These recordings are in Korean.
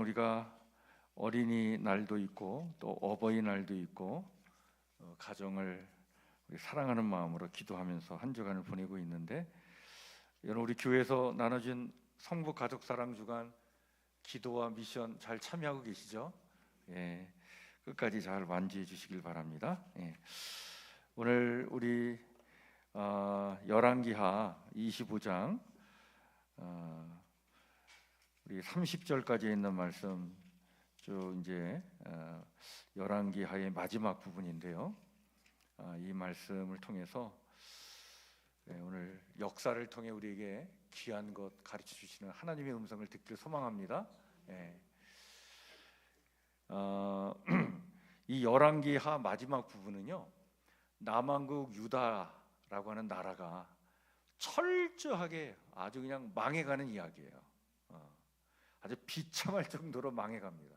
우리가 어린이날도 있고 또 어버이날도 있고 가정을 우리 사랑하는 마음으로 기도하면서 한 주간을 보내고 있는데, 여러분 우리 교회에서 나눠준 성부 가족 사랑 주간 기도와 미션 잘 참여하고 계시죠? 예, 끝까지 잘 완주해 주시길 바랍니다. 예. 오늘 우리 열왕기하 25장 우리 30절까지 있는 말씀 쭉 이제 열왕기하의 마지막 부분인데요. 이 말씀을 통해서 오늘 역사를 통해 우리에게 귀한 것 가르쳐 주시는 하나님의 음성을 듣길 소망합니다. 이 열왕기하 마지막 부분은요, 남왕국 유다라고 하는 나라가 철저하게 아주 그냥 망해가는 이야기예요. 아주 비참할 정도로 망해갑니다.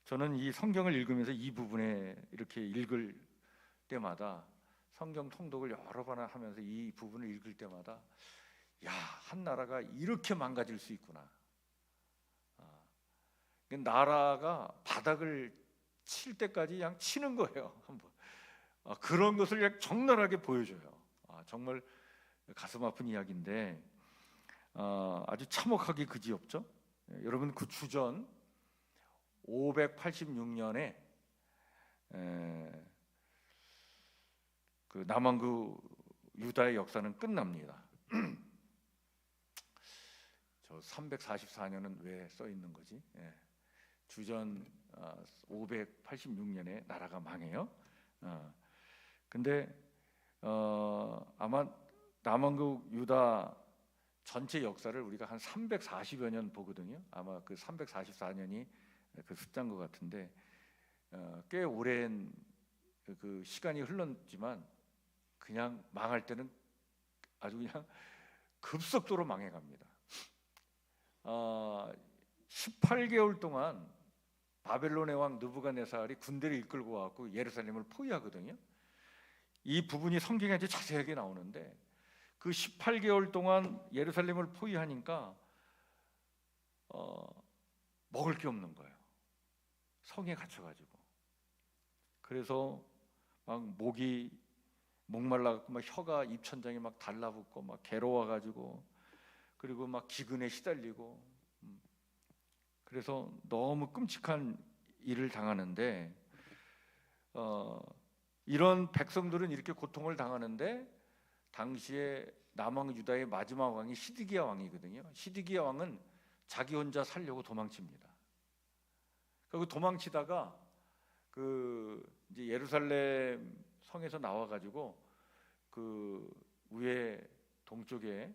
저는 이 성경을 읽으면서 이 부분에 이렇게 읽을 때마다, 성경 통독을 여러 번 하면서 이 부분을 읽을 때마다 야, 한 나라가 이렇게 망가질 수 있구나. 나라가 바닥을 칠 때까지 그냥 치는 거예요. 한번 그런 것을 그냥 적나라하게 보여줘요. 정말 가슴 아픈 이야기인데 아주 참혹하기 그지없죠. 여러분 그 주전 586년에 그 남왕국 유다의 역사는 끝납니다. 저 344년은 왜 써 있는 거지? 주전 586년에 나라가 망해요. 근데 아마 남왕국 유다 전체 역사를 우리가 한 340여 년 보거든요. 아마 그 344년이 그 숫자인 것 같은데 꽤 오랜 그 시간이 흘렀지만 그냥 망할 때는 아주 그냥 급속도로 망해갑니다. 18개월 동안 바벨론의 왕 느부갓네살이 군대를 이끌고 와서 예루살렘을 포위하거든요. 이 부분이 성경에 아주 자세하게 나오는데, 그 18개월 동안 예루살렘을 포위하니까 먹을 게 없는 거예요. 성에 갇혀가지고. 그래서 막 목말라갖고 막 혀가 입천장에 막 달라붙고 막 괴로워가지고, 그리고 막 기근에 시달리고, 그래서 너무 끔찍한 일을 당하는데, 이런 백성들은 이렇게 고통을 당하는데, 당시에 남왕 유다의 마지막 왕이 시드기야 왕이거든요. 시드기야 왕은 자기 혼자 살려고 도망칩니다. 그리고 도망치다가 그 이제 예루살렘 성에서 나와가지고 그 위에 동쪽에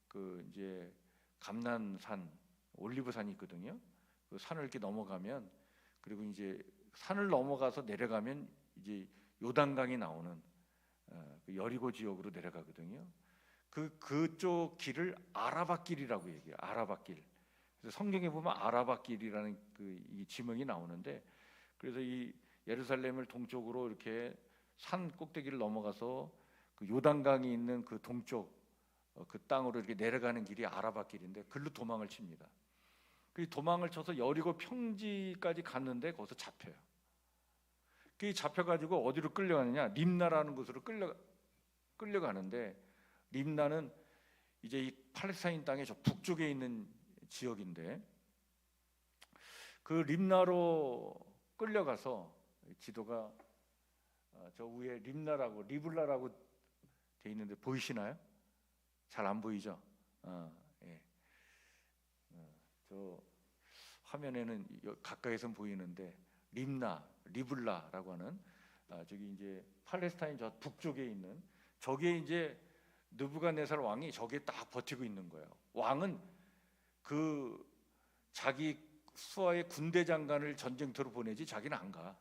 그 이제 감난산 올리브산이 있거든요. 그 산을 이렇게 넘어가면, 그리고 이제 산을 넘어가서 내려가면 이제 요단강이 나오는 그 여리고 지역으로 내려가거든요. 그쪽 길을 아라밧길이라고 얘기해요. 아라밧길. 그래서 성경에 보면 아라밧길이라는 이 지명이 나오는데, 그래서 이 예루살렘을 동쪽으로 이렇게 산 꼭대기를 넘어가서 그 요단강이 있는 그 동쪽 그 땅으로 이렇게 내려가는 길이 아라밧길인데, 글로 도망을 칩니다. 그 도망을 쳐서 여리고 평지까지 갔는데 거기서 잡혀요. 그 잡혀가지고 어디로 끌려가느냐, 림나라는 곳으로 끌려가는데, 림나는 이제 이 팔레스타인 땅의 저 북쪽에 있는 지역인데, 그 림나로 끌려가서, 지도가 저 위에 림나라고 리블라라고 돼 있는데 보이시나요? 잘 안 보이죠? 예. 저 화면에는 가까이선 보이는데 림나, 리블라라고 하는 저기 이제 팔레스타인 저 북쪽에 있는, 저게 이제 느부갓네살 왕이 저기에 딱 버티고 있는 거예요. 왕은 그 자기 수하의 군대 장관을 전쟁터로 보내지 자기는 안 가.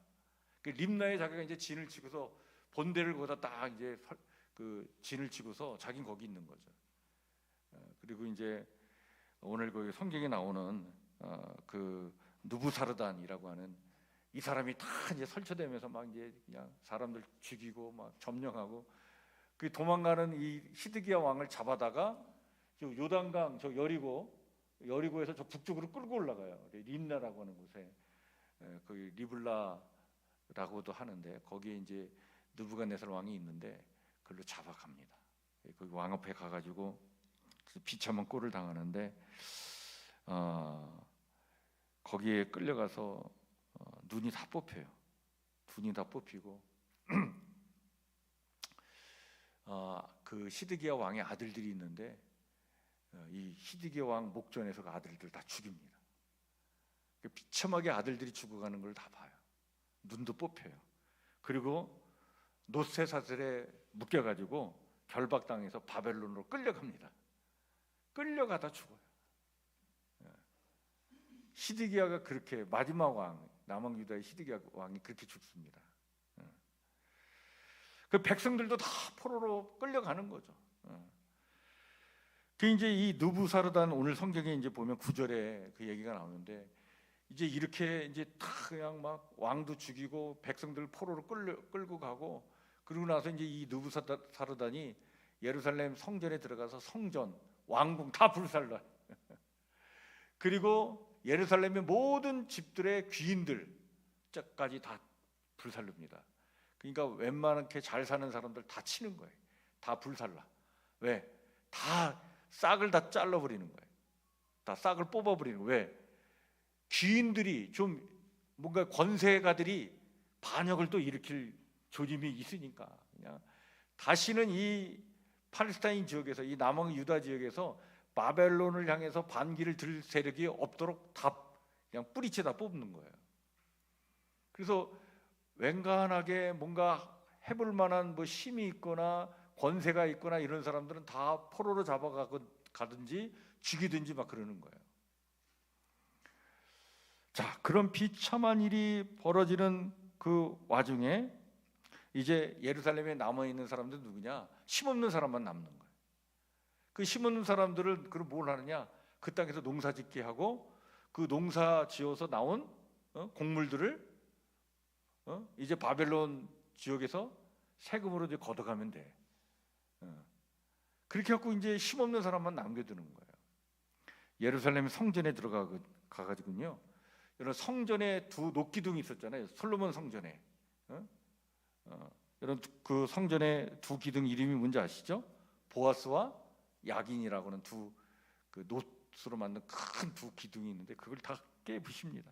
그 림나에 자기가 이제 진을 치고서 본대를 거기다 딱 이제 그 진을 치고서 자기는 거기 있는 거죠. 그리고 이제 오늘 그 성경에 나오는 그 누부사르단이라고 하는 이 사람이 다 이제 설쳐대면서 막 이제 그냥 사람들 죽이고 막 점령하고, 그 도망가는 이 시드기야 왕을 잡아다가 저 요단강 저 여리고 여리고에서 저 북쪽으로 끌고 올라가요. 림나라고 하는 곳에 거기 리블라라고도 하는데 거기에 이제 느부갓네살 왕이 있는데 그걸로 잡아갑니다. 거기 왕 앞에 가가지고 비참한 꼴을 당하는데 거기에 끌려가서 눈이 다 뽑혀요. 눈이 다 뽑히고 그 시드기야 왕의 아들들이 있는데 이 시드기야 왕 목전에서 그 아들들 다 죽입니다. 비참하게 아들들이 죽어가는 걸 다 봐요. 눈도 뽑혀요. 그리고 노쇠사슬에 묶여가지고 결박당해서 바벨론으로 끌려갑니다. 끌려가다 죽어요. 시드기야가 그렇게 마지막 왕, 남왕 유다의 시드기야 왕이 그렇게 죽습니다. 그 백성들도 다 포로로 끌려가는 거죠. 그 이제 이 느부사르단 오늘 성경에 이제 보면 9절에 그 얘기가 나오는데 이제 이렇게 이제 다 그냥 막 왕도 죽이고 백성들 포로로 끌고 가고 그러고 나서 이제 이 느부사르단이 예루살렘 성전에 들어가서 성전, 왕궁 다 불살라요. 그리고 예루살렘의 모든 집들의 귀인들까지 다 불살릅니다. 그러니까 웬만하게 잘 사는 사람들 다 치는 거예요. 다 불살라. 왜? 다 싹을 다 잘라버리는 거예요. 다 싹을 뽑아버리는 거예요. 왜? 귀인들이 좀 뭔가 권세가들이 반역을 또 일으킬 조짐이 있으니까 그냥 다시는 이 팔레스타인 지역에서 이 남왕 유다 지역에서 바벨론을 향해서 반기를 들 세력이 없도록 다 그냥 뿌리채 다 뽑는 거예요. 그래서 웬간하게 뭔가 해볼 만한 뭐 힘이 있거나 권세가 있거나 이런 사람들은 다 포로로 잡아가든지 죽이든지 막 그러는 거예요. 자, 그런 비참한 일이 벌어지는 그 와중에 이제 예루살렘에 남아 있는 사람들은 누구냐? 힘없는 사람만 남는 거예요. 그 힘없는 사람들을 그럼 뭘 하느냐? 그 땅에서 농사짓게 하고 그 농사 지어서 나온 곡물들을 이제 바벨론 지역에서 세금으로 이제 걷어가면 돼. 그렇게 해갖고 이제 힘없는 사람만 남겨두는 거예요. 예루살렘 성전에 가가지고요. 이런 성전에 두 녹기둥이 있었잖아요. 솔로몬 성전에. 이런 그 성전의 두 기둥 이름이 뭔지 아시죠? 보아스와 야긴이라고 하는 두 그 놋으로 만든 큰 두 기둥이 있는데 그걸 다 깨부십니다.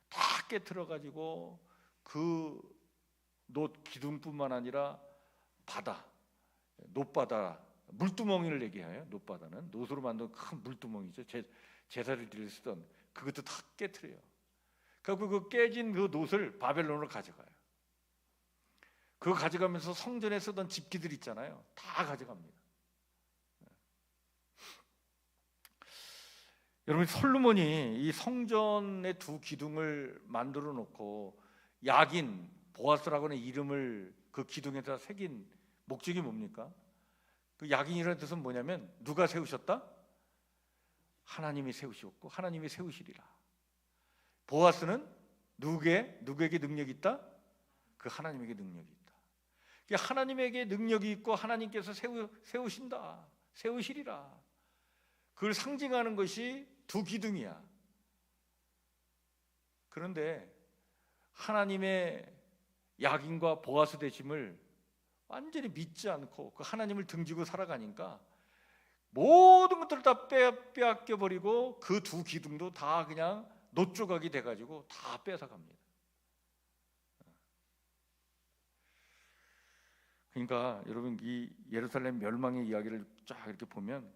다 깨트려가지고 그 놋 기둥뿐만 아니라 바다, 놋바다, 물두멍이를 얘기해요. 놋바다는 놋으로 만든 큰 물두멍이죠. 제사를 드릴 쓰던 그것도 다 깨트려요. 그리고 그 깨진 그 놋을 바벨론으로 가져가요. 그거 가져가면서 성전에 쓰던 집기들 있잖아요. 다 가져갑니다. 여러분 솔로몬이 이 성전의 두 기둥을 만들어 놓고 야긴, 보아스라고 하는 이름을 그 기둥에다 새긴 목적이 뭡니까? 그 야긴이라는 뜻은 뭐냐면 누가 세우셨다? 하나님이 세우셨고 하나님이 세우시리라. 보아스는 누구에게 능력이 있다? 그 하나님에게 능력이 있다. 하나님에게 능력이 있고 하나님께서 세우신다, 세우시리라. 그걸 상징하는 것이 두 기둥이야. 그런데 하나님의 야긴과 보아스 되심을 완전히 믿지 않고 그 하나님을 등지고 살아가니까 모든 것들을 다 빼앗겨 버리고 그 두 기둥도 다 그냥 놋조각이 돼가지고 다 뺏어갑니다. 그러니까 여러분 이 예루살렘 멸망의 이야기를 쫙 이렇게 보면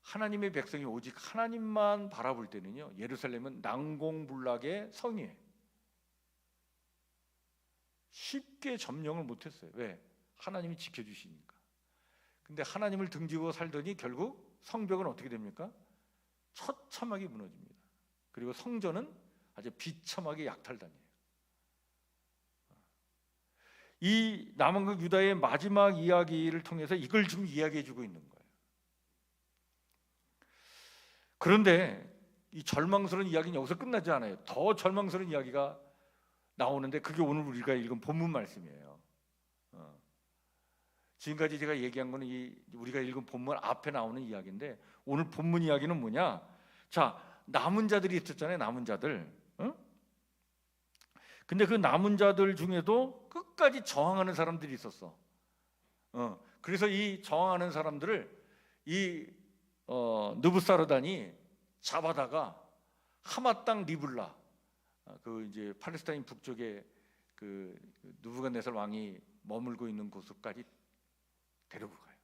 하나님의 백성이 오직 하나님만 바라볼 때는요 예루살렘은 난공불락의 성이에요. 쉽게 점령을 못했어요. 왜? 하나님이 지켜주시니까. 근데 하나님을 등지고 살더니 결국 성벽은 어떻게 됩니까? 처참하게 무너집니다. 그리고 성전은 아주 비참하게 약탈당해요. 이 남왕국 유다의 마지막 이야기를 통해서 이걸 지금 이야기해주고 있는 거예요. 그런데 이 절망스러운 이야기는 여기서 끝나지 않아요. 더 절망스러운 이야기가 나오는데 그게 오늘 우리가 읽은 본문 말씀이에요. 지금까지 제가 얘기한 거는 우리가 읽은 본문 앞에 나오는 이야기인데 오늘 본문 이야기는 뭐냐? 자, 남은 자들이 있었잖아요. 남은 자들. 응? 근데 그 남은 자들 중에도 끝까지 저항하는 사람들이 있었어. 그래서 이 저항하는 사람들을 이 느부사르단이 잡아다가 하마 땅 리블라, 그 이제 팔레스타인 북쪽에 그 느부갓네살 왕이 머물고 있는 곳까지 데리고 가요.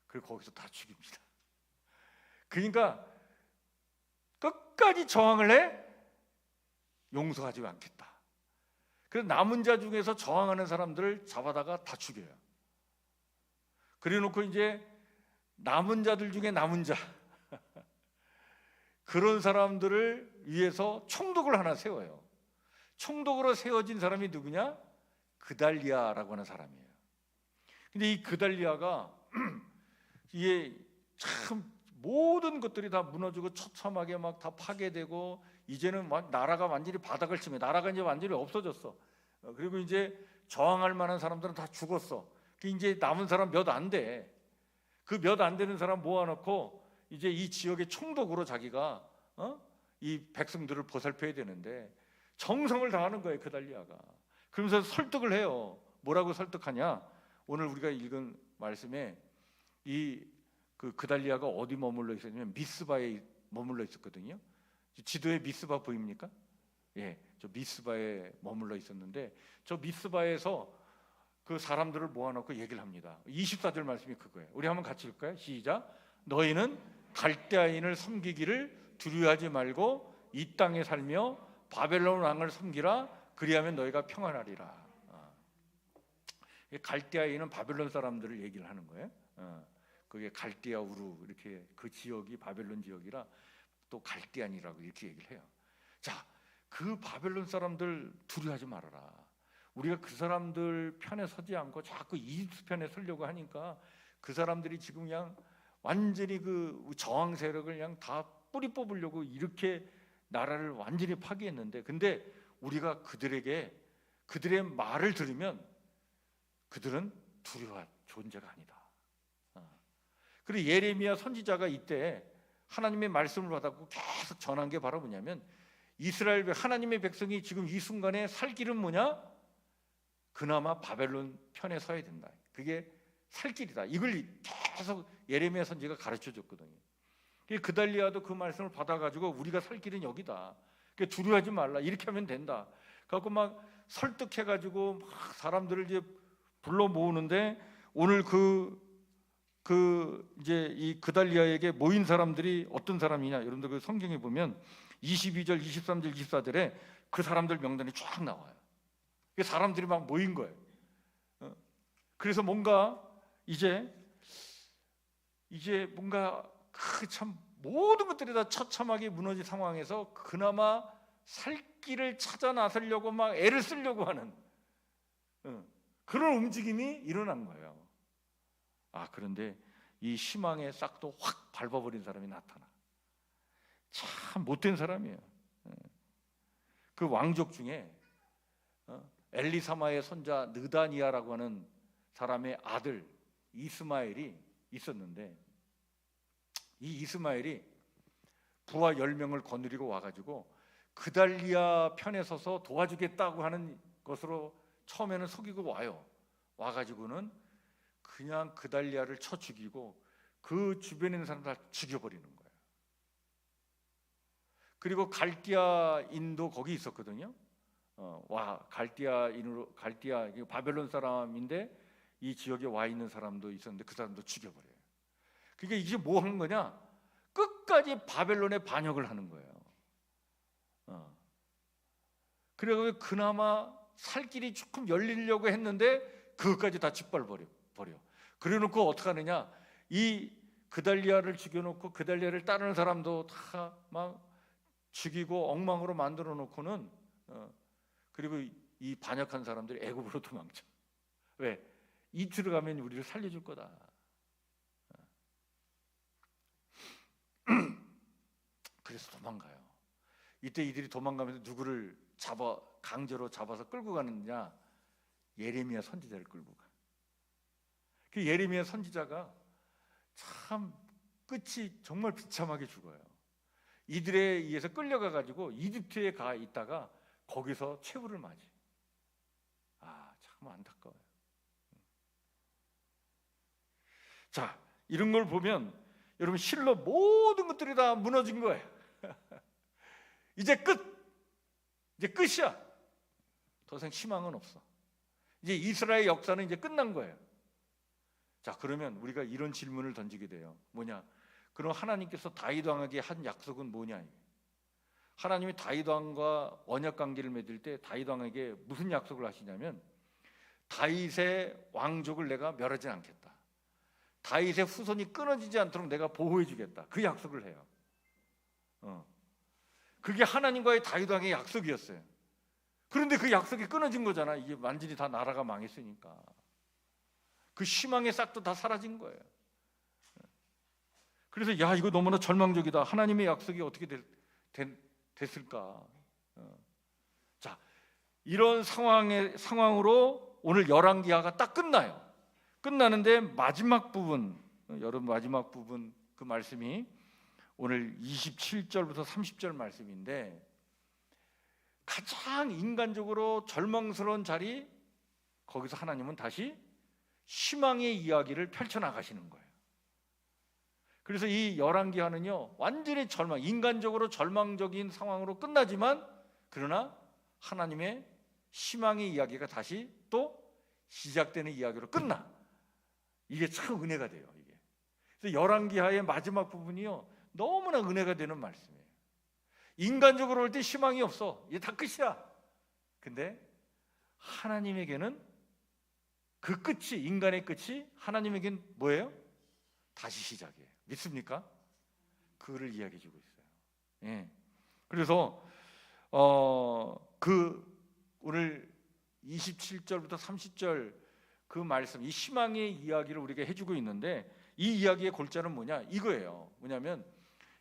그리고 거기서 다 죽입니다. 그러니까 끝까지 저항을 해 용서하지 않겠다. 그래서 남은 자 중에서 저항하는 사람들을 잡아다가 다 죽여요. 그래놓고 이제 남은 자들 중에 남은 자 그런 사람들을 위해서 총독을 하나 세워요. 총독으로 세워진 사람이 누구냐? 그달리아라고 하는 사람이에요. 근데 이 그달리아가 이게 참 모든 것들이 다 무너지고 처참하게 막 다 파괴되고 이제는 나라가 완전히 바닥을 치며 나라가 이제 완전히 없어졌어. 그리고 이제 저항할 만한 사람들은 다 죽었어. 이제 남은 사람 몇 안 돼. 그 몇 안 되는 사람 모아놓고 이제 이 지역의 총독으로 자기가 이 백성들을 보살펴야 되는데 정성을 다하는 거예요, 그달리아가. 그러면서 설득을 해요. 뭐라고 설득하냐? 오늘 우리가 읽은 말씀에 이 그달리아가 어디 머물러 있었냐면 미스바에 머물러 있었거든요. 지도에 미스바 보입니까? 예, 저 미스바에 머물러 있었는데 저 미스바에서 그 사람들을 모아놓고 얘기를 합니다. 24절 말씀이 그거예요. 우리 한번 같이 읽을까요? 시작. 너희는 갈대아인을 섬기기를 두려워하지 말고 이 땅에 살며 바벨론 왕을 섬기라. 그리하면 너희가 평안하리라. 갈대아인은 바벨론 사람들을 얘기를 하는 거예요. 그게 갈대아 우루 이렇게 그 지역이 바벨론 지역이라 또 갈대안이라고 이렇게 얘기를 해요. 자, 그 바벨론 사람들 두려워하지 말아라. 우리가 그 사람들 편에 서지 않고 자꾸 이집트 편에 서려고 하니까 그 사람들이 지금 그냥 완전히 그 저항 세력을 그냥 다 뿌리 뽑으려고 이렇게 나라를 완전히 파괴했는데, 근데 우리가 그들에게 그들의 말을 들으면 그들은 두려워할 존재가 아니다. 그리고 예레미야 선지자가 이때 하나님의 말씀을 받았고 계속 전한 게 바로 뭐냐면 이스라엘 하나님의 백성이 지금 이 순간에 살 길은 뭐냐? 그나마 바벨론 편에 서야 된다. 그게 살 길이다. 이걸 계속 예레미야 선지가 가르쳐 줬거든요. 그달리아도 그 말씀을 받아가지고 우리가 살 길은 여기다. 두려워하지 말라. 이렇게 하면 된다. 그래갖고 막 설득해가지고 막 사람들을 이제 불러 모으는데 오늘 이제 이 그달리아에게 모인 사람들이 어떤 사람이냐? 여러분들 그 성경에 보면 22절, 23절, 24절에 그 사람들 명단이 쫙 나와요. 사람들이 막 모인 거예요. 그래서 뭔가 이제 뭔가 참 모든 것들이 다 처참하게 무너진 상황에서 그나마 살 길을 찾아 나서려고 막 애를 쓰려고 하는 그런 움직임이 일어난 거예요. 그런데 이 희망의 싹도 확 밟아버린 사람이 나타나. 참 못된 사람이에요. 그 왕족 중에 엘리사마의 손자 느다니아라고 하는 사람의 아들 이스마엘이 있었는데, 이 이스마엘이 부하 10명을 거느리고 와가지고 그달리아 편에 서서 도와주겠다고 하는 것으로 처음에는 속이고 와가지고는 그냥 그달리아를 쳐 죽이고 그 주변에 있는 사람들 다 죽여버리는 거예요. 그리고 갈디아인도 거기 있었거든요. 갈디아 바벨론 사람인데 이 지역에 와 있는 사람도 있었는데 그 사람도 죽여버려요. 그게 이게 뭐 하는 거냐? 끝까지 바벨론에 반역을 하는 거예요. 그래서 그나마 살 길이 조금 열리려고 했는데 그것까지 다 짓밟아버려. 그래놓고 어떻게 하느냐? 이 그달리아를 죽여놓고 그달리아를 따르는 사람도 다 막 죽이고 엉망으로 만들어 놓고는 그리고 이 반역한 사람들이 애굽으로 도망쳐. 왜? 이틀을 가면 우리를 살려줄 거다. 그래서 도망가요. 이때 이들이 도망가면서 누구를 강제로 잡아서 끌고 가느냐? 예레미야 선지자를 끌고 가. 그 예레미야 선지자가 참 끝이 정말 비참하게 죽어요. 이들에 의해서 끌려가 가지고 이집트에 가 있다가 거기서 최후를 맞이. 참 안타까워요. 자, 이런 걸 보면 여러분 실로 모든 것들이 다 무너진 거예요. 이제 이제 끝이야. 더 이상 희망은 없어. 이제 이스라엘 역사는 이제 끝난 거예요. 자, 그러면 우리가 이런 질문을 던지게 돼요. 뭐냐? 그럼 하나님께서 다윗 왕에게 한 약속은 뭐냐? 하나님이 다윗 왕과 언약 관계를 맺을 때 다윗 왕에게 무슨 약속을 하시냐면, 다윗의 왕족을 내가 멸하지 않겠다. 다윗의 후손이 끊어지지 않도록 내가 보호해 주겠다. 그 약속을 해요. 그게 하나님과의 다윗 왕의 약속이었어요. 그런데 그 약속이 끊어진 거잖아. 이게 완전히 다 나라가 망했으니까. 그 희망의 싹도 다 사라진 거예요. 그래서 야, 이거 너무나 절망적이다. 하나님의 약속이 어떻게 됐을까? 자, 이런 상황으로 오늘 열왕기하가 딱 끝나요. 끝나는데 마지막 부분, 여러분 마지막 부분 그 말씀이 오늘 27절부터 30절 말씀인데, 가장 인간적으로 절망스러운 자리, 거기서 하나님은 다시 희망의 이야기를 펼쳐나가시는 거예요. 그래서 이 열왕기하는요, 완전히 인간적으로 절망적인 상황으로 끝나지만, 그러나 하나님의 희망의 이야기가 다시 또 시작되는 이야기로 끝나. 이게 참 은혜가 돼요. 이게. 그래서 열왕기하의 마지막 부분이요, 너무나 은혜가 되는 말씀이에요. 인간적으로 볼 때 희망이 없어. 이게 다 끝이야. 근데 하나님에게는 그 끝이, 인간의 끝이 하나님에겐 뭐예요? 다시 시작이에요. 믿습니까? 그를 이야기해 주고 있어요. 예. 그래서 오늘 27절부터 30절 그 말씀, 이 희망의 이야기를 우리가 해주고 있는데, 이 이야기의 골자는 뭐냐? 이거예요. 뭐냐면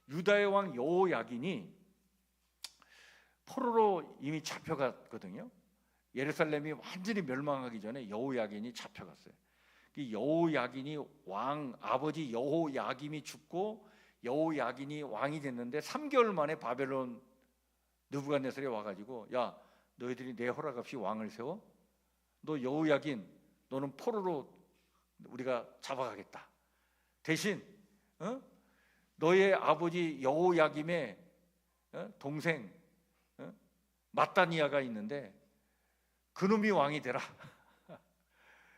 유다의 왕 여호야긴이 포로로 이미 잡혀갔거든요. 예루살렘이 완전히 멸망하기 전에 여호야긴이 잡혀갔어요. 여호야긴이 아버지 여호야김이 죽고 여호야긴이 왕이 됐는데 3개월 만에 바벨론 느부갓네살이 와가지고, 야, 너희들이 내 허락 없이 왕을 세워? 너 여호야긴, 너는 포로로 우리가 잡아가겠다. 대신 너의 아버지 여호야김의 동생 마따니아가 있는데 그놈이 왕이 되라.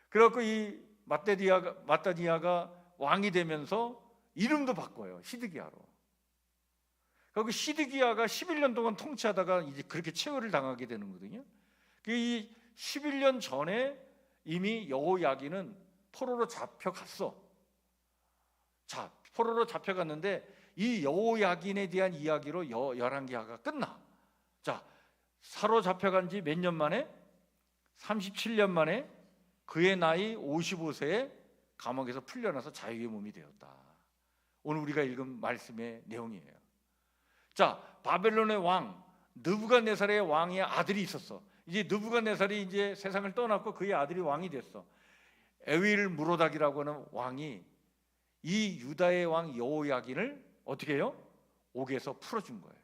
그래갖고 이 마따니아가 왕이 되면서 이름도 바꿔요. 시드기야로. 그리고 시드기야가 11년 동안 통치하다가 이제 그렇게 최후를 당하게 되는 거거든요. 이 11년 전에 이미 여호야긴은 포로로 잡혀갔어. 자, 포로로 잡혀갔는데 이 여호야긴에 대한 이야기로 열왕기하가 끝나. 자, 사로잡혀간 지 몇 년 만에? 37년 만에 그의 나이 55세에 감옥에서 풀려나서 자유의 몸이 되었다. 오늘 우리가 읽은 말씀의 내용이에요. 자, 바벨론의 왕 느부갓네살의 왕의 아들이 있었어. 이제 느부갓네살이 이제 세상을 떠났고 그의 아들이 왕이 됐어. 에윌 무로닥이라고 하는 왕이 이 유다의 왕 여호야긴을 어떻게 해요? 옥에서 풀어준 거예요.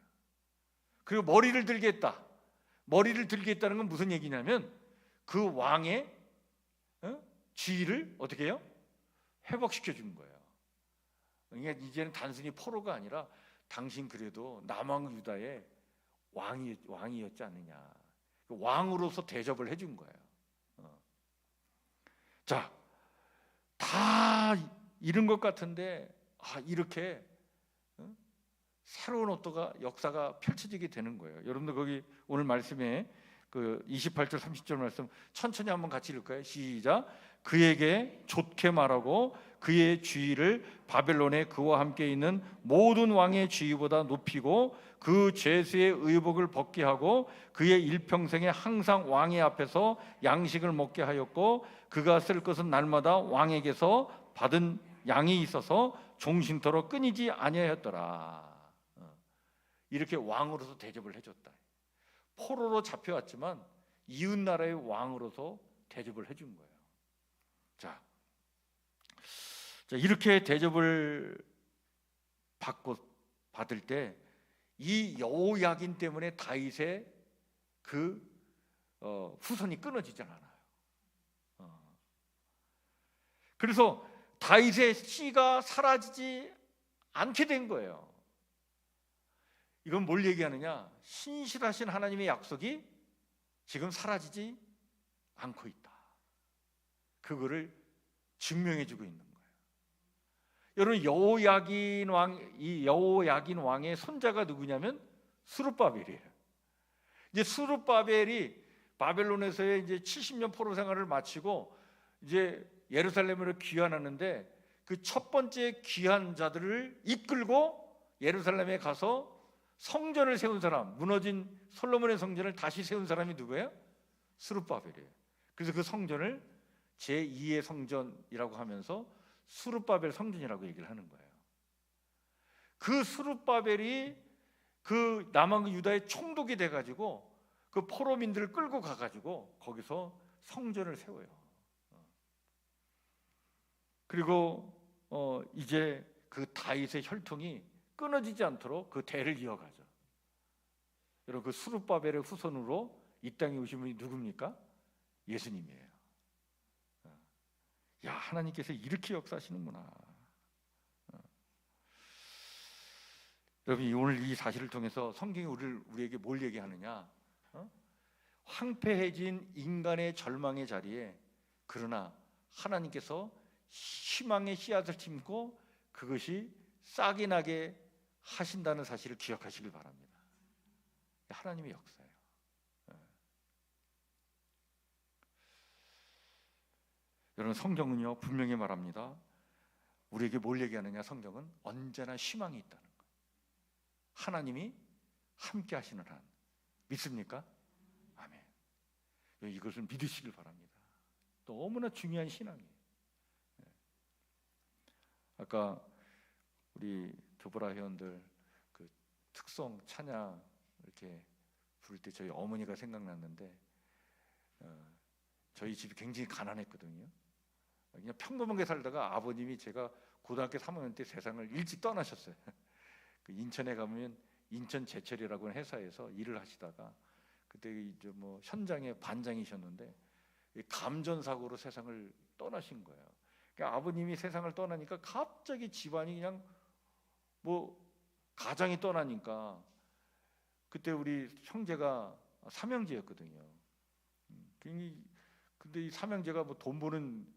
그리고 머리를 들게 했다. 머리를 들게 했다는 건 무슨 얘기냐면 그 왕의 지위를 어떻게 해요? 회복시켜 준 거예요. 그러니까 이제는 단순히 포로가 아니라 당신 그래도 남왕 유다의 왕이었지 않느냐. 왕으로서 대접을 해준 거예요. 자, 다 이런 것 같은데 이렇게 새로운 역사가 펼쳐지게 되는 거예요. 여러분들 거기 오늘 말씀에 그 28절 30절 말씀 천천히 한번 같이 읽을까요? 시작. 그에게 좋게 말하고 그의 주위를 바벨론에 그와 함께 있는 모든 왕의 주위보다 높이고 그 죄수의 의복을 벗게 하고 그의 일평생에 항상 왕의 앞에서 양식을 먹게 하였고 그가 쓸 것은 날마다 왕에게서 받은 양이 있어서 종신토록 끊이지 아니하였더라. 이렇게 왕으로서 대접을 해줬다. 포로로 잡혀왔지만 이웃 나라의 왕으로서 대접을 해준 거예요. 자, 이렇게 대접을 받을 때 이 여호야긴 때문에 다윗의 그 후손이 끊어지질 않아요. 그래서 다윗의 씨가 사라지지 않게 된 거예요. 이건 뭘 얘기하느냐? 신실하신 하나님의 약속이 지금 사라지지 않고 있다. 그거를 증명해주고 있는 거예요. 여러분, 이 여호야긴 왕의 손자가 누구냐면 스룹바벨이에요. 이제 스룹바벨이 바벨론에서의 이제 70년 포로 생활을 마치고 이제 예루살렘으로 귀환하는데 그 첫 번째 귀환자들을 이끌고 예루살렘에 가서 성전을 세운 사람, 무너진 솔로몬의 성전을 다시 세운 사람이 누구예요? 스룹바벨이에요. 그래서 그 성전을 제2의 성전이라고 하면서 스룹바벨 성전이라고 얘기를 하는 거예요. 그 스룹바벨이 그 남한 유다의 총독이 돼가지고 그 포로민들을 끌고 가가지고 거기서 성전을 세워요. 그리고 이제 그 다윗의 혈통이 끊어지지 않도록 그 대를 이어가죠. 여러분, 그 스룹바벨의 후손으로 이 땅에 오신 분이 누굽니까? 예수님이에요. 야, 하나님께서 이렇게 역사하시는구나. 여러분, 오늘 이 사실을 통해서 성경이 우리에게 뭘 얘기하느냐? 황폐해진 인간의 절망의 자리에 그러나 하나님께서 희망의 씨앗을 심고 그것이 싹이 나게 하신다는 사실을 기억하시길 바랍니다. 하나님의 역사예요. 여러분, 성경은요 분명히 말합니다. 우리에게 뭘 얘기하느냐? 성경은 언제나 희망이 있다는 거. 하나님이 함께 하시는 한 믿습니까? 아멘. 이것을 믿으시길 바랍니다. 너무나 중요한 신앙이에요. 아까 우리 드보라 회원들 그 특송 찬양 이렇게 부를 때 저희 어머니가 생각났는데 저희 집이 굉장히 가난했거든요. 그냥 평범하게 살다가 아버님이 제가 고등학교 3학년 때 세상을 일찍 떠나셨어요. 그 인천에 가면 인천 제철이라고 하는 회사에서 일을 하시다가 그때 이제 뭐 현장의 반장이셨는데 감전사고로 세상을 떠나신 거예요. 그러니까 아버님이 세상을 떠나니까 갑자기 집안이 그냥 뭐 가장이 떠나니까 그때 우리 형제가 삼형제였거든요. 근데 이 삼형제가 뭐 돈 버는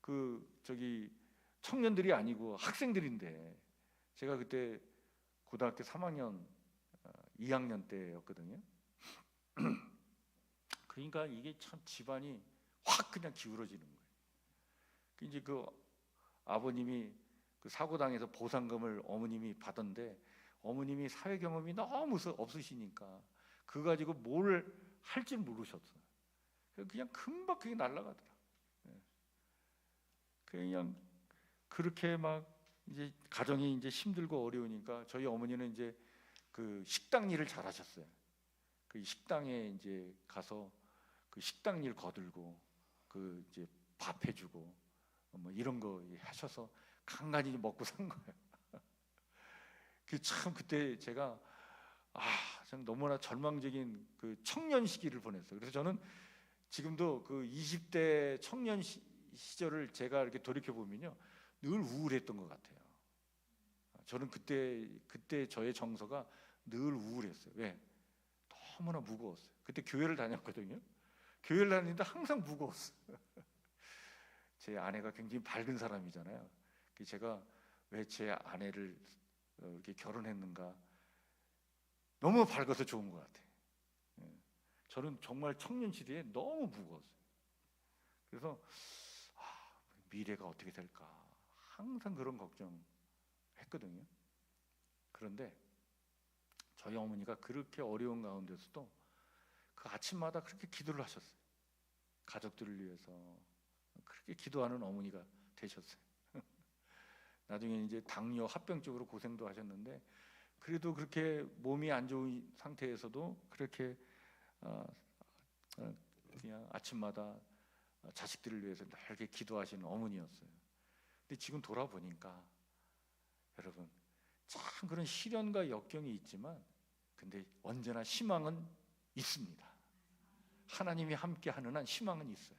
그 청년들이 아니고 학생들인데 제가 그때 고등학교 3학년 2학년 때였거든요. 그러니까 이게 참 집안이 확 그냥 기울어지는 거예요. 이제 그 아버님이 그 사고 당해서 보상금을 어머님이 받았는데 어머님이 사회 경험이 너무 없으시니까 그거 가지고 뭘 할지 모르셨어요. 그냥 금방 그게 날아가더라. 그냥 그렇게 막 이제 가정이 이제 힘들고 어려우니까 저희 어머니는 이제 그 식당 일을 잘하셨어요. 그 식당에 이제 가서 그 식당 일 거들고 그 이제 밥 해주고 뭐 이런 거 하셔서 간간히 먹고 산 거예요. 그 참 그때 제가 참 너무나 절망적인 그 청년 시기를 보냈어요. 그래서 저는 지금도 그 20대 청년 시절을 제가 이렇게 돌이켜 보면요 늘 우울했던 것 같아요. 저는 그때 저의 정서가 늘 우울했어요. 왜? 너무나 무거웠어요. 그때 교회를 다녔거든요. 교회를 다니는데 항상 무거웠어요. 제 아내가 굉장히 밝은 사람이잖아요. 제가 왜 제 아내를 이렇게 결혼했는가? 너무 밝아서 좋은 것 같아요. 저는 정말 청년 시대에 너무 무거웠어요. 그래서 미래가 어떻게 될까? 항상 그런 걱정했거든요. 그런데 저희 어머니가 그렇게 어려운 가운데서도 그 아침마다 그렇게 기도를 하셨어요. 가족들을 위해서 그렇게 기도하는 어머니가 되셨어요. 나중에 이제 당뇨 합병증으로 고생도 하셨는데 그래도 그렇게 몸이 안 좋은 상태에서도 그렇게 그냥 아침마다 자식들을 위해서 이렇게 기도하시는 어머니였어요. 근데 지금 돌아보니까 여러분 참 그런 시련과 역경이 있지만 근데 언제나 희망은 있습니다. 하나님이 함께하는 한 희망은 있어요.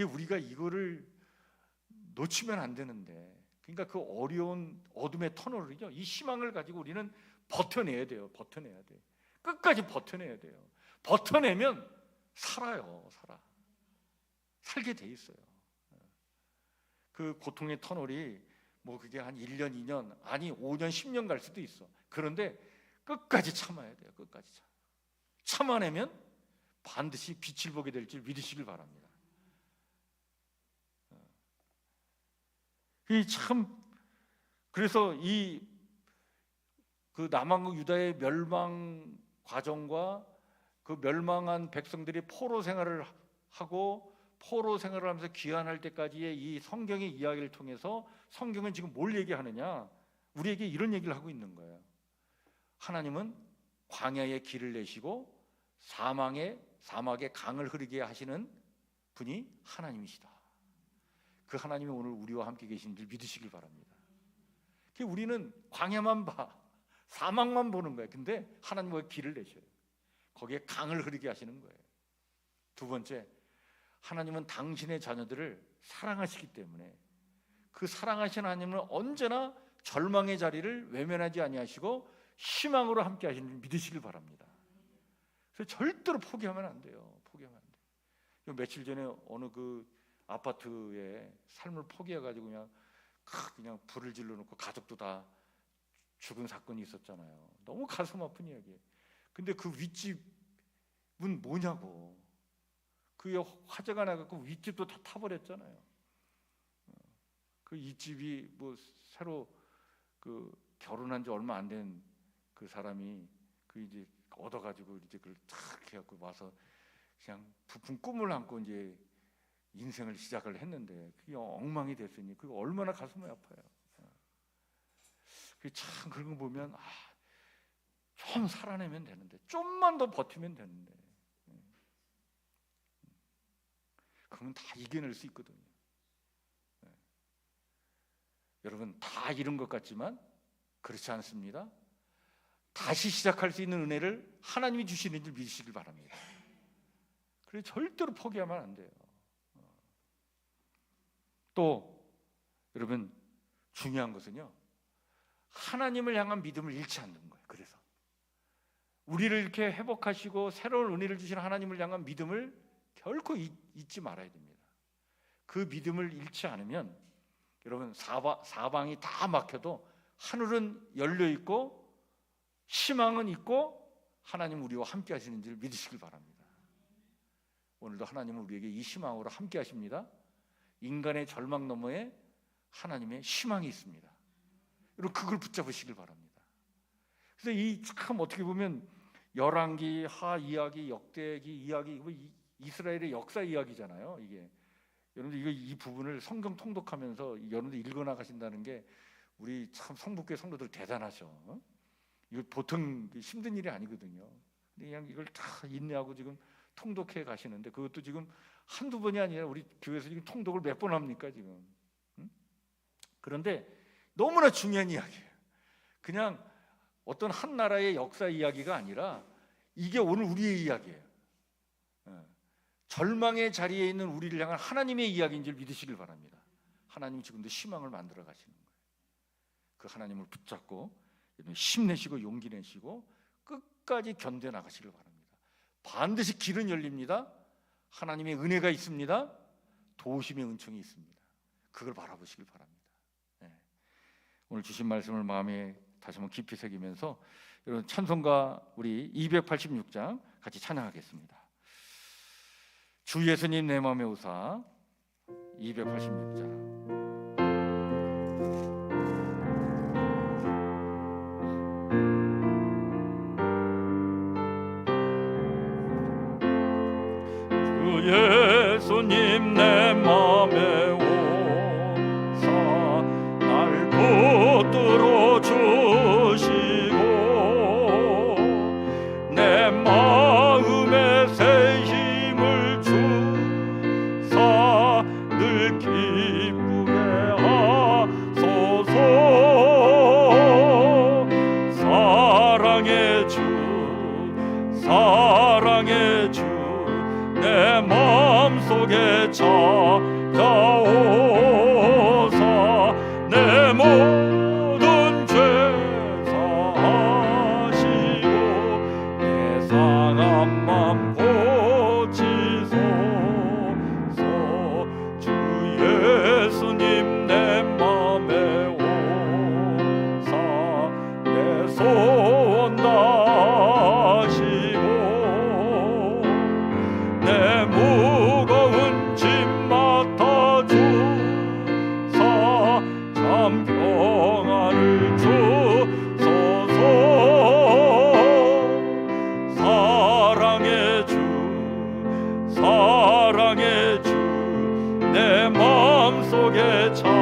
우리가 이거를 놓치면 안 되는데, 그러니까 그 어려운 어둠의 터널을요, 이 희망을 가지고 우리는 버텨내야 돼요. 버텨내야 돼. 끝까지 버텨내야 돼요. 버텨내면 살아요. 살게 돼 있어요. 그 고통의 터널이 뭐 그게 한 1년, 2년, 아니 5년, 10년 갈 수도 있어. 그런데 끝까지 참아야 돼요. 끝까지 참아내면 반드시 빛을 보게 될 줄 믿으시길 바랍니다. 그래서 그 남왕국 유다의 멸망 과정과 그 멸망한 백성들이 포로 생활을 하고 포로 생활을 하면서 귀환할 때까지의 이 성경의 이야기를 통해서 성경은 지금 뭘 얘기하느냐? 우리에게 이런 얘기를 하고 있는 거예요. 하나님은 광야에 길을 내시고 사막에 강을 흐르게 하시는 분이 하나님이시다. 그 하나님이 오늘 우리와 함께 계신 줄 믿으시길 바랍니다. 우리는 광야만 봐, 사막만 보는 거예요. 근데 하나님은 길을 내셔요. 거기에 강을 흐르게 하시는 거예요. 두 번째, 하나님은 당신의 자녀들을 사랑하시기 때문에 그 사랑하시는 하나님은 언제나 절망의 자리를 외면하지 아니하시고 희망으로 함께 하시는 줄 믿으시길 바랍니다. 그래서 절대로 포기하면 안 돼요. 포기하면 안 돼요. 며칠 전에 어느 그 아파트에 삶을 포기해가지고 그냥 불을 질러놓고 가족도 다 죽은 사건이 있었잖아요. 너무 가슴 아픈 이야기예요. 근데 그 윗집은 뭐냐고. 그게 화재가 나갖고 윗집도 다 타버렸잖아요. 그 윗집이 뭐 새로 그 결혼한 지 얼마 안 된 그 사람이 그 이제 얻어가지고 이제 그걸 탁 해갖고 와서 그냥 부푼 꿈을 안고 이제 인생을 시작을 했는데 그게 엉망이 됐으니 그거 얼마나 가슴이 아파요. 참 그런 거 보면 좀 살아내면 되는데, 좀만 더 버티면 되는데, 그러면 다 이겨낼 수 있거든요. 여러분, 다 잃은 것 같지만 그렇지 않습니다. 다시 시작할 수 있는 은혜를 하나님이 주시는 줄 믿으시길 바랍니다. 그래서 절대로 포기하면 안 돼요. 또 여러분, 중요한 것은요, 하나님을 향한 믿음을 잃지 않는 거예요. 그래서 우리를 이렇게 회복하시고 새로운 은혜를 주시는 하나님을 향한 믿음을 결코 잊지 말아야 됩니다. 그 믿음을 잃지 않으면 여러분, 사방이 다 막혀도 하늘은 열려 있고 희망은 있고 하나님 우리와 함께 하시는 줄 믿으시길 바랍니다. 오늘도 하나님은 우리에게 이 희망으로 함께 하십니다. 인간의 절망 너머에 하나님의 희망이 있습니다. 여러분, 그걸 붙잡으시길 바랍니다. 그래서 이 참 어떻게 보면 열왕기, 하 이야기, 역대기 이야기, 이스라엘의 역사 이야기잖아요. 이게 여러분들 이 부분을 성경 통독하면서 여러분들 읽어 나가신다는 게 우리 참 성북교회 성도들 대단하셔. 이거 보통 힘든 일이 아니거든요. 근데 그냥 이걸 다 인내하고 지금 통독해 가시는데, 그것도 지금 한두 번이 아니라 우리 교회에서 지금 통독을 몇 번 합니까 지금? 그런데 너무나 중요한 이야기예요. 그냥 어떤 한 나라의 역사 이야기가 아니라 이게 오늘 우리의 이야기예요. 절망의 자리에 있는 우리를 향한 하나님의 이야기인 줄 믿으시길 바랍니다. 하나님 지금도 희망을 만들어 가시는 거예요. 그 하나님을 붙잡고 힘내시고 용기 내시고 끝까지 견뎌 나가시길 바랍니다. 반드시 길은 열립니다. 하나님의 은혜가 있습니다. 도우심의 은총이 있습니다. 그걸 바라보시길 바랍니다. 오늘 주신 말씀을 마음에 다시 한번 깊이 새기면서 여러분, 찬송가 우리 286장 같이 찬양하겠습니다. 주 예수님 내 마음에 오사 286장. 예수님 내 맘에 오사 날 붙들어 주시고 내 마음에 새 힘을 주사 늘 기쁘게 하소서. 사랑의 주 내 마음속에 찾아오사 내 모든 죄 사하시고 내 상한 맘 고치소서. 주 예수님 내 맘에 오사 내 소원 다하시고 내 무거운 짐 맡아주사 참 평안을 주소서. 사랑의 주 사랑의 주 내 마음속에 찾아오사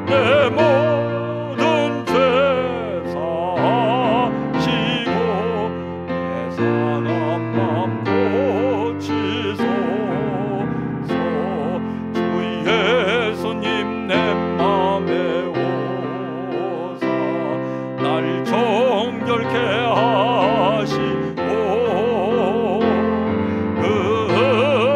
내 모든 죄 사하시고 내 상한 맘 고치소서. 주 예수님 내 맘에 오사 날 정결케 하시고 그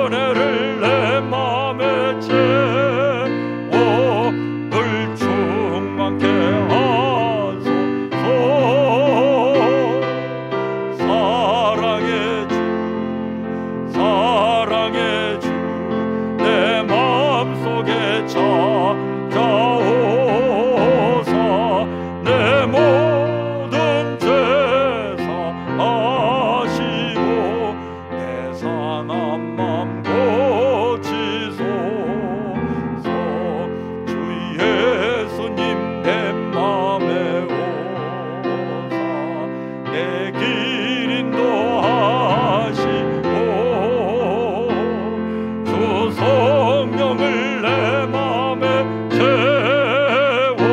은혜를 내 맘에 채워 늘 충만케 하소서. 사랑의 주 사랑의 주 내 마음속에 찾아오사 내 모든 죄 사하시고 내 상한 맘 고치소서. 주 예수님 내 맘에 오사 내 길 인도하시고 주 성령을 내 맘에 채워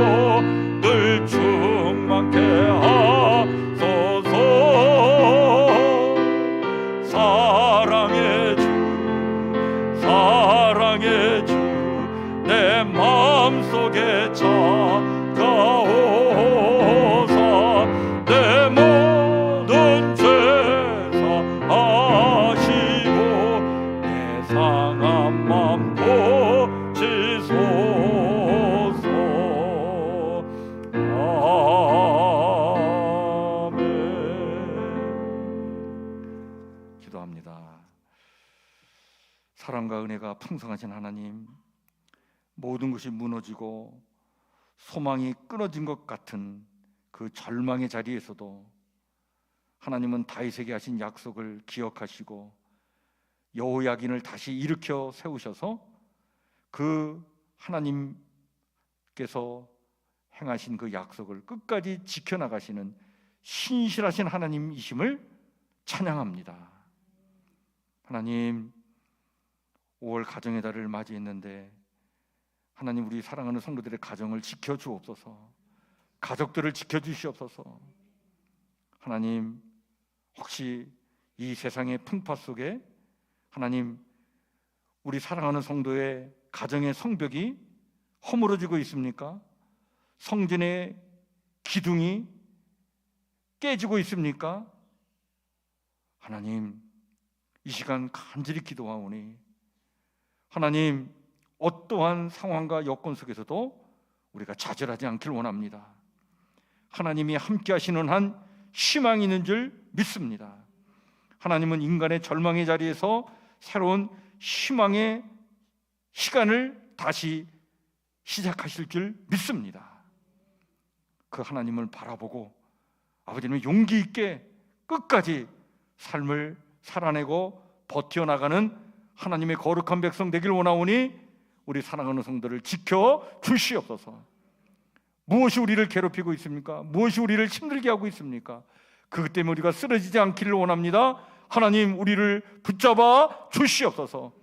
늘 충만케 하소서. 사랑의 주 사랑의 주 내 마음속에 찾아오사 내 모든 죄 사하시고 내 상한 맘 고치소서. 아멘. 기도합니다. 사랑과 은혜가 풍성하신 하나님, 모든 것이 무너지고 소망이 끊어진 것 같은 그 절망의 자리에서도 하나님은 다윗에게 하신 약속을 기억하시고 여호야긴을 다시 일으켜 세우셔서 그 하나님께서 행하신 그 약속을 끝까지 지켜나가시는 신실하신 하나님이심을 찬양합니다. 하나님, 5월 가정의 달을 맞이했는데 하나님, 우리 사랑하는 성도들의 가정을 지켜주옵소서. 가족들을 지켜주시옵소서. 하나님, 혹시 이 세상의 풍파 속에 하나님, 우리 사랑하는 성도의 가정의 성벽이 허물어지고 있습니까? 성전의 기둥이 깨지고 있습니까? 하나님, 이 시간 간절히 기도하오니 하나님, 어떠한 상황과 여건 속에서도 우리가 좌절하지 않길 원합니다. 하나님이 함께 하시는 한 희망이 있는 줄 믿습니다. 하나님은 인간의 절망의 자리에서 새로운 희망의 시간을 다시 시작하실 줄 믿습니다. 그 하나님을 바라보고 아버지는 용기 있게 끝까지 삶을 살아내고 버텨나가는 하나님의 거룩한 백성 되길 원하오니 우리 사랑하는 성도를 지켜 주시옵소서. 무엇이 우리를 괴롭히고 있습니까? 무엇이 우리를 힘들게 하고 있습니까? 그것 때문에 우리가 쓰러지지 않기를 원합니다. 하나님, 우리를 붙잡아 주시옵소서.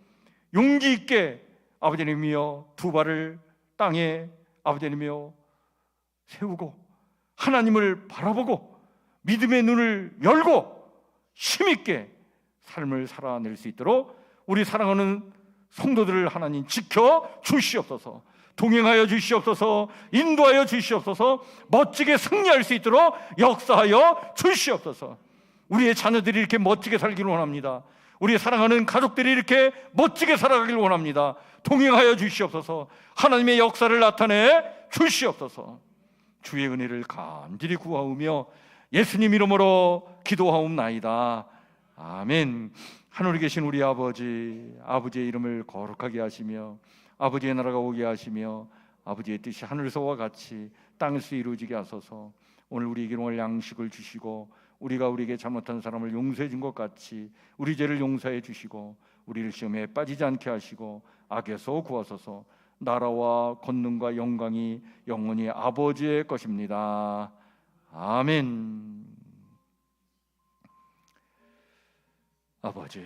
용기 있게 아버지님이여 두 발을 땅에 아버지님이여 세우고 하나님을 바라보고 믿음의 눈을 열고 힘있게 삶을 살아낼 수 있도록 우리 사랑하는 성도들을 하나님 지켜 주시옵소서. 동행하여 주시옵소서. 인도하여 주시옵소서. 멋지게 승리할 수 있도록 역사하여 주시옵소서. 우리의 자녀들이 이렇게 멋지게 살기를 원합니다. 우리 사랑하는 가족들이 이렇게 멋지게 살아가길 원합니다. 동행하여 주시옵소서. 하나님의 역사를 나타내 주시옵소서. 주의 은혜를 간절히 구하오며 예수님 이름으로 기도하옵나이다. 아멘. 하늘에 계신 우리 아버지, 아버지의 이름을 거룩하게 하시며 아버지의 나라가 오게 하시며 아버지의 뜻이 하늘에서와 같이 땅에서 이루어지게 하소서. 오늘 우리에게 오늘 양식을 주시고 우리가 우리에게 잘못한 사람을 용서해 준 것 같이 우리 죄를 용서해 주시고 우리를 시험에 빠지지 않게 하시고 악에서 구하소서. 나라와 권능과 영광이 영원히 아버지의 것입니다. 아멘. 아버지